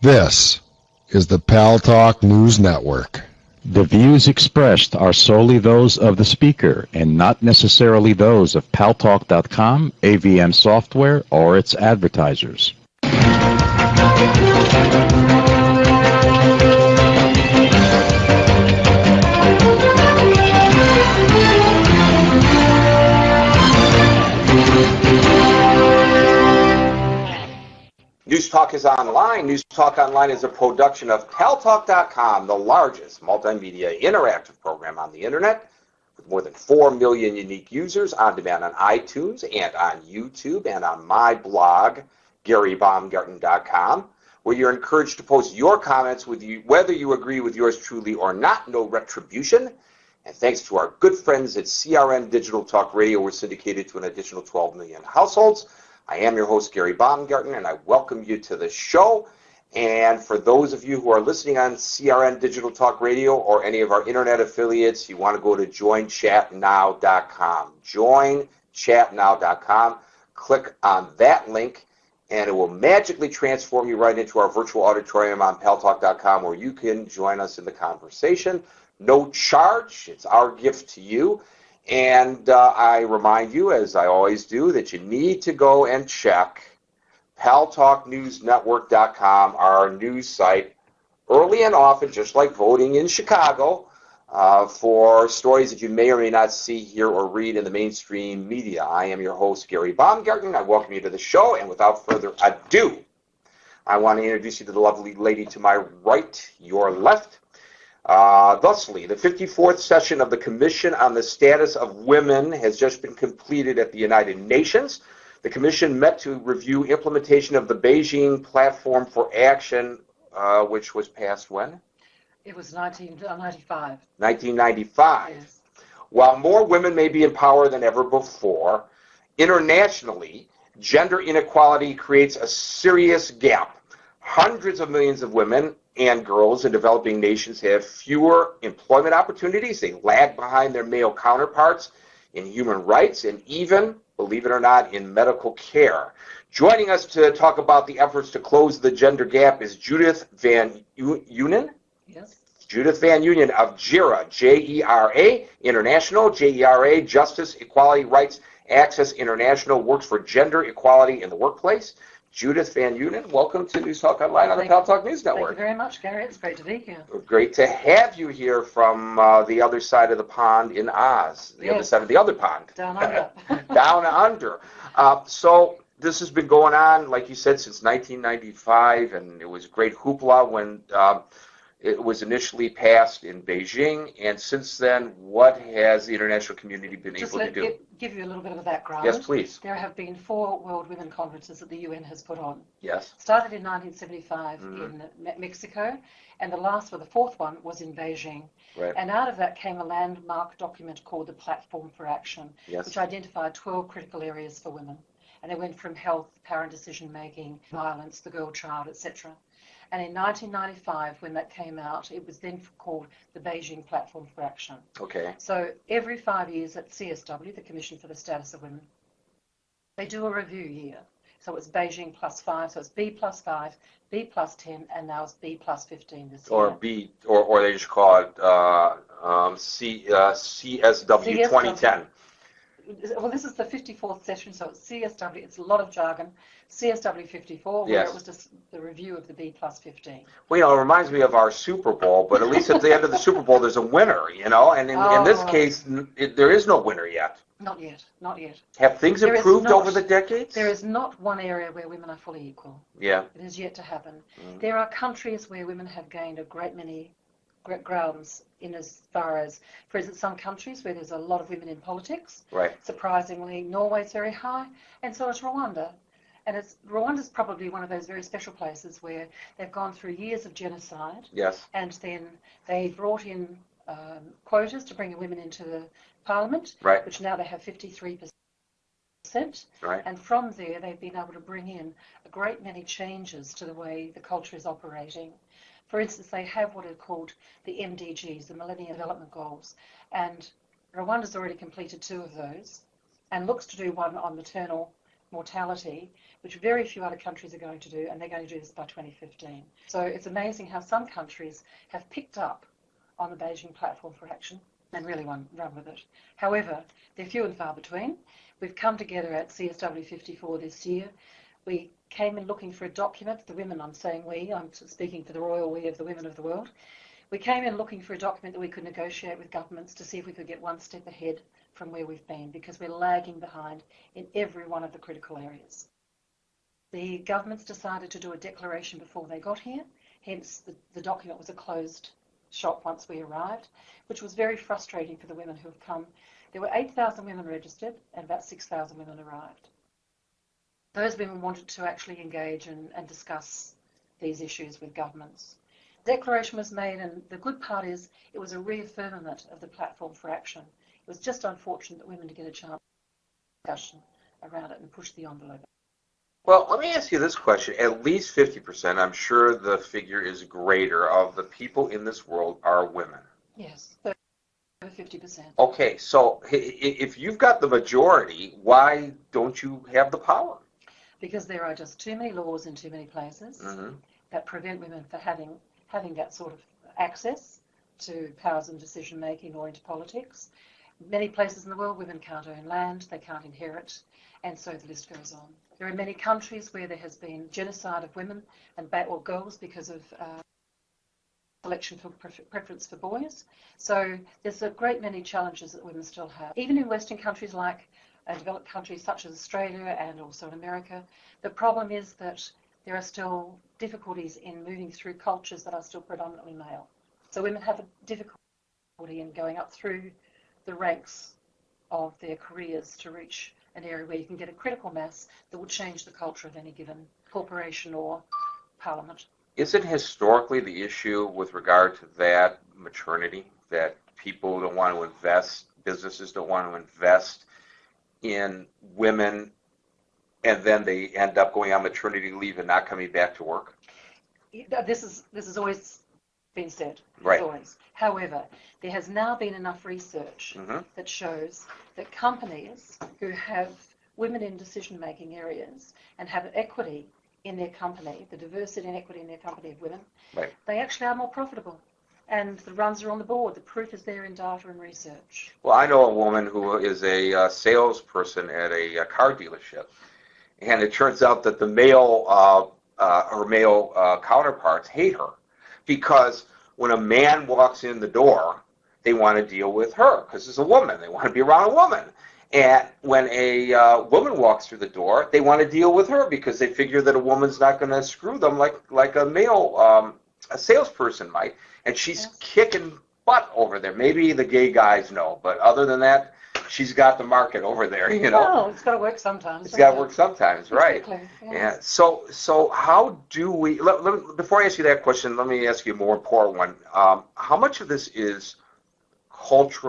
This is the Pal Talk News Network. The views expressed are solely those of the speaker and not necessarily those of paltalk.com, AVM Software, or its advertisers. News Talk is online. News Talk Online is a production of paltalk.com, the largest multimedia interactive program on the internet, with more than 4 million unique users on demand on iTunes and on YouTube and on my blog, GaryBaumgarten.com, where you're encouraged to post your comments with you, whether you agree with yours truly or not. No retribution. And thanks to our good friends at CRN Digital Talk Radio, we're syndicated to an additional 12 million households. I am your host, Gary Baumgarten, and I welcome you to the show. And for those of you who are listening on CRN Digital Talk Radio or any of our internet affiliates, you want to go to joinchatnow.com. Joinchatnow.com. Click on that link, and it will magically transform you right into our virtual auditorium on paltalk.com, where you can join us in the conversation. No charge. It's our gift to you. And I remind you, as I always do, that you need to go and check paltalknewsnetwork.com, our news site, early and often, just like voting in Chicago, for stories that you may or may not see, hear, or read in the mainstream media. I am your host, Gary Baumgarten. I welcome you to the show, and without further ado, I want to introduce you to the lovely lady to my right, your left. Thusly, the 54th session of the Commission on the Status of Women has just been completed at the United Nations. The Commission met to review implementation of the Beijing Platform for Action, which was passed when? It was 1995. 1995. Yes. While more women may be in power than ever before, internationally, gender inequality creates a serious gap. Hundreds of millions of women and girls in developing nations have fewer employment opportunities. They lag behind their male counterparts in human rights and even, believe it or not, in medical care. Joining us to talk about the efforts to close the gender gap is Judith Van Unen. Yes. Judith Van Unen of JERA, J-E-R-A International, J-E-R-A, Justice, Equality, Rights, Access International, works for gender equality in the workplace. Judith Van Unen, welcome to News Talk Online on the Pal Talk News Network. Thank you very much, Gary. It's great to be here. Great to have you here from the other side of the pond in Oz, the other side of the other pond. Down under. Down under. So this has been going on, like you said, since 1995, and it was great hoopla when it was initially passed in Beijing. And since then, what has the international community been able to do? Give you a little bit of a background. Yes, please. There have been 4 World Women Conferences that the UN has put on. Yes. Started in 1975 in Mexico, and the fourth one was in Beijing. Right. And out of that came a landmark document called the Platform for Action, Yes. which identified 12 critical areas for women. And they went from health, parent decision-making, violence, the girl child, etc. And in 1995, when that came out, it was then called the Beijing Platform for Action. Okay. So every 5 years at CSW, the Commission for the Status of Women, they do a review year. So it's Beijing +5, so it's B+5, B+10, and now it's B+15 this year. Or they just call it CSW 2010. Well, this is the 54th session, so it's CSW. It's a lot of jargon. CSW 54, where Yes. It was just the review of the B+15. Well, it reminds me of our Super Bowl, but at least at the end of the Super Bowl, there's a winner, and in this case, there is no winner yet. Not yet, not yet. Have things improved over the decades? There is not one area where women are fully equal. Yeah. It is yet to happen. There are countries where women have gained a great many grounds in as far as, for instance, some countries where there's a lot of women in politics. Right. Surprisingly, Norway's very high, and so is Rwanda. And Rwanda's probably one of those very special places where they've gone through years of genocide. Yes. And then they brought in quotas to bring women into the parliament, right. which now they have 53%. Right. And from there, they've been able to bring in a great many changes to the way the culture is operating. For instance, they have what are called the MDGs, the Millennium Development Goals, and Rwanda's already completed 2 of those and looks to do one on maternal mortality, which very few other countries are going to do, and they're going to do this by 2015. So it's amazing how some countries have picked up on the Beijing Platform for Action and really run with it. However, they're few and far between. We've come together at CSW 54 this year. We came in looking for a document, the women, I'm saying we, I'm speaking for the royal we of the women of the world. We came in looking for a document that we could negotiate with governments to see if we could get one step ahead from where we've been, because we're lagging behind in every one of the critical areas. The governments decided to do a declaration before they got here, hence the document was a closed shop once we arrived, which was very frustrating for the women who have come. There were 8,000 women registered and about 6,000 women arrived. Those women wanted to actually engage and discuss these issues with governments. The declaration was made, and the good part is it was a reaffirmament of the Platform for Action. It was just unfortunate that women didn't get a chance to discussion around it and push the envelope. Well, let me ask you this question. At least 50%, I'm sure the figure is greater, of the people in this world are women. Yes, over 50%. Okay, so if you've got the majority, why don't you have the power? Because there are just too many laws in too many places that prevent women from having that sort of access to powers and decision making or into politics. Many places in the world, women can't own land, they can't inherit, and so the list goes on. There are many countries where there has been genocide of women or girls because of selection for preference for boys. So there's a great many challenges that women still have. Even in Western countries like developed countries such as Australia and also in America, the problem is that there are still difficulties in moving through cultures that are still predominantly male. So women have a difficulty in going up through the ranks of their careers to reach an area where you can get a critical mass that will change the culture of any given corporation or parliament. Isn't historically the issue with regard to that maternity, that people don't want to invest, businesses don't want to invest in women, and then they end up going on maternity leave and not coming back to work? This is always been said. Right. Always. However, there has now been enough research that shows that companies who have women in decision-making areas and have equity in their company, the diversity and equity in their company of women, they actually are more profitable. And the runs are on the board. The proof is there in data and research. Well, I know a woman who is a salesperson at a car dealership, and it turns out that the her male counterparts hate her, because when a man walks in the door, they want to deal with her because it's a woman. They want to be around a woman. And when a woman walks through the door, they want to deal with her because they figure that a woman's not going to screw them like a male a salesperson might. And she's kicking butt over there. Maybe the gay guys know, but other than that, she's got the market over there, you know. Well, it's got to work sometimes. It's got to work sometimes, right? Exactly, yes. Yeah. So how do we? Before I ask you that question, let me ask you a more important one. How much of this is cultural